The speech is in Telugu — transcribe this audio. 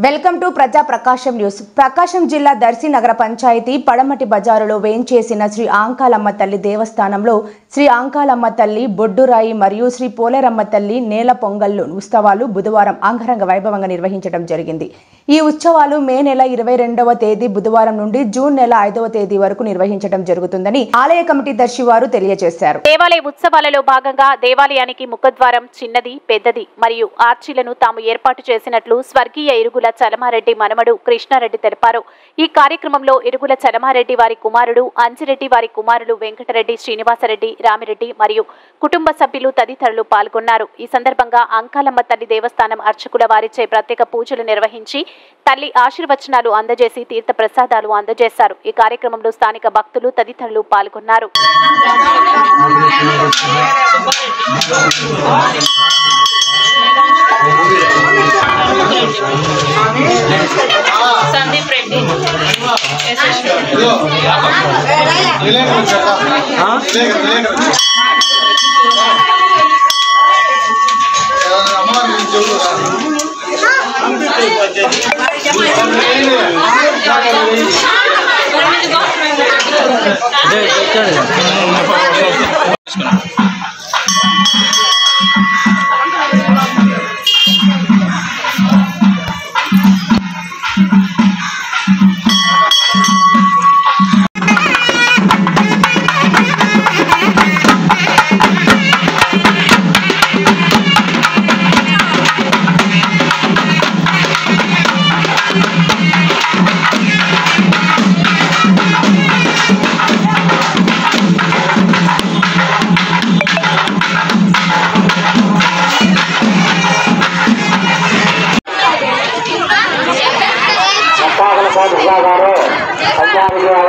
వెల్కమ్ టు ప్రజా ప్రకాశం న్యూస్. ప్రకాశం జిల్లా దర్శి నగర పంచాయతీ పడమటి బజారులో వేంచేసిన శ్రీ ఆంకాలమ్మ తల్లి దేవస్థానంలో శ్రీ ఆంకాలమ్మ తల్లి బొడ్డురాయి మరియు శ్రీ పోలేరమ్మ తల్లి నేల పొంగళ్ళు ఉత్సవాలు బుధవారం అంగరంగ వైభవంగా నిర్వహించడం జరిగింది. ఈ ఉత్సవాలు మే నెల 22వ తేదీ బుధవారం నుండి జూన్ నెల 5వ తేదీ వరకు నిర్వహించడం జరుగుతుందని ఆలయ కమిటీ దర్శి వారు తెలియజేశారు. దేవాలయ ఉత్సవాలలో భాగంగా దేవాలయానికి ముఖద్వారం చిన్నది, పెద్దది మరియు ఆర్చీలను తాము ఏర్పాటు చేసినట్లు స్వర్గీయ ఇరుగుల చలమారెడ్డి మనమడు కృష్ణారెడ్డి తెలిపారు. ఈ కార్యక్రమంలో ఇరుగుల చలమారెడ్డి వారి కుమారుడు అంజిరెడ్డి వారి కుమారులు వెంకటరెడ్డి, శ్రీనివాసరెడ్డి, రామిరెడ్డి మరియు కుటుంబ సభ్యులు తదితరులు పాల్గొన్నారు. ఈ సందర్భంగా అంకాలమ్మ తల్లి దేవస్థానం అర్చకుల వారిచే ప్రత్యేక పూజలు నిర్వహించి తల్లి ఆశీర్వచనాలు అందజేసి తీర్థ ప్రసాదాలు అందజేశారు. ఈ కార్యక్రమంలో స్థానిక భక్తులు తదితరులు పాల్గొన్నారు. సందీప్ రెడ్డి పంచాయతీ